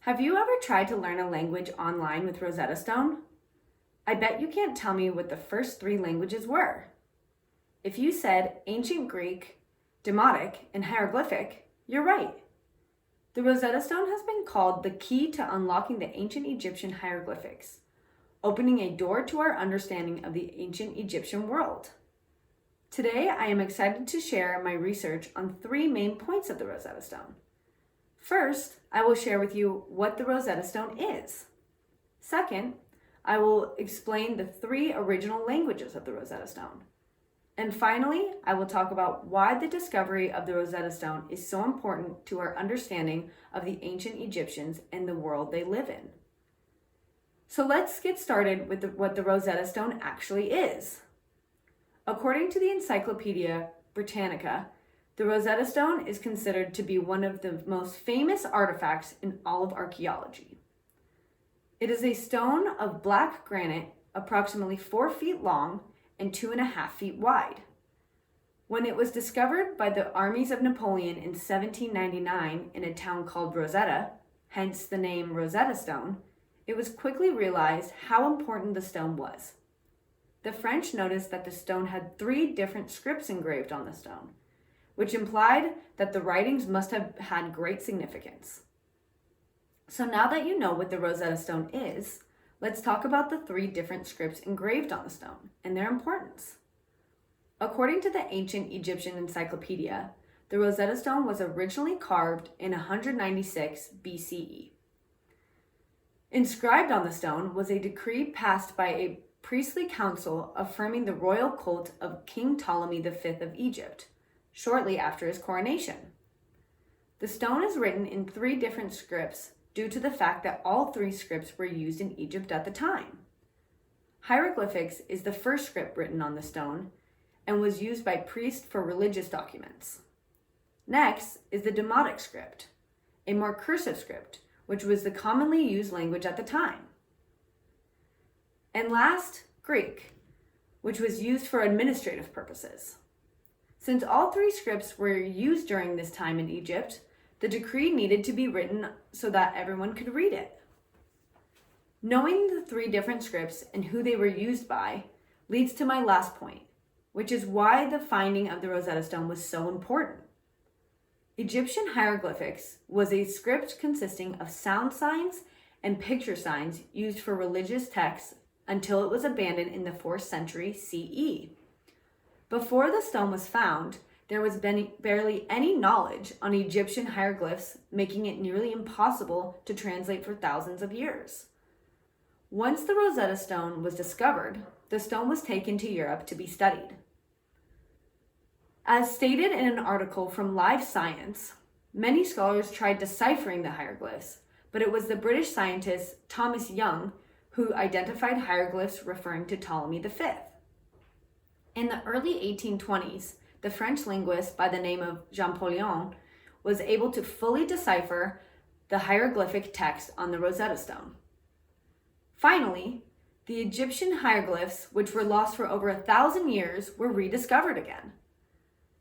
Have you ever tried to learn a language online with Rosetta Stone? I bet you can't tell me what the first three languages were. If you said Ancient Greek, Demotic, and Hieroglyphic, you're right. The Rosetta Stone has been called the key to unlocking the ancient Egyptian hieroglyphics, opening a door to our understanding of the ancient Egyptian world. Today, I am excited to share my research on three main points of the Rosetta Stone. First, I will share with you what the Rosetta Stone is. Second, I will explain the three original languages of the Rosetta Stone. And finally, I will talk about why the discovery of the Rosetta Stone is so important to our understanding of the ancient Egyptians and the world they live in. So let's get started with what the Rosetta Stone actually is. According to the Encyclopedia Britannica, the Rosetta Stone is considered to be one of the most famous artifacts in all of archaeology. It is a stone of black granite approximately 4 feet long and 2.5 feet wide. When it was discovered by the armies of Napoleon in 1799 in a town called Rosetta, hence the name Rosetta Stone, it was quickly realized how important the stone was. The French noticed that the stone had 3 different scripts engraved on the stone, which implied that the writings must have had great significance. So now that you know what the Rosetta Stone is, let's talk about the 3 different scripts engraved on the stone and their importance. According to the Ancient Egyptian Encyclopedia, the Rosetta Stone was originally carved in 196 BCE. Inscribed on the stone was a decree passed by a priestly council affirming the royal cult of King Ptolemy V of Egypt, shortly after his coronation. The stone is written in 3 different scripts due to the fact that all 3 scripts were used in Egypt at the time. Hieroglyphics is the first script written on the stone and was used by priests for religious documents. Next is the Demotic script, a more cursive script, which was the commonly used language at the time. And last, Greek, which was used for administrative purposes. Since all 3 scripts were used during this time in Egypt, the decree needed to be written so that everyone could read it. Knowing the 3 different scripts and who they were used by leads to my last point, which is why the finding of the Rosetta Stone was so important. Egyptian hieroglyphics was a script consisting of sound signs and picture signs used for religious texts until it was abandoned in the 4th century CE. Before the stone was found, there was barely any knowledge on Egyptian hieroglyphs, making it nearly impossible to translate for thousands of years. Once the Rosetta Stone was discovered, the stone was taken to Europe to be studied. As stated in an article from Live Science, many scholars tried deciphering the hieroglyphs, but it was the British scientist Thomas Young who identified hieroglyphs referring to Ptolemy V. In the early 1820s, the French linguist by the name of Jean-Paul was able to fully decipher the hieroglyphic text on the Rosetta Stone. Finally, the Egyptian hieroglyphs, which were lost for over 1,000 years, were rediscovered again.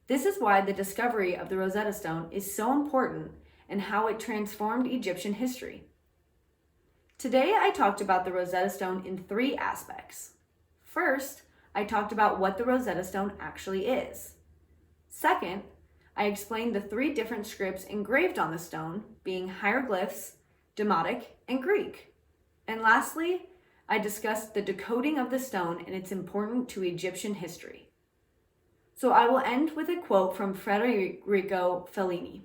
This is why the discovery of the Rosetta Stone is so important and how it transformed Egyptian history. Today, I talked about the Rosetta Stone in 3 aspects. First, I talked about what the Rosetta Stone actually is. Second, I explained the 3 different scripts engraved on the stone, being hieroglyphs, Demotic, and Greek. And lastly, I discussed the decoding of the stone and its importance to Egyptian history. So I will end with a quote from Federico Fellini.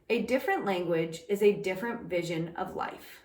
"A different language is a different vision of life."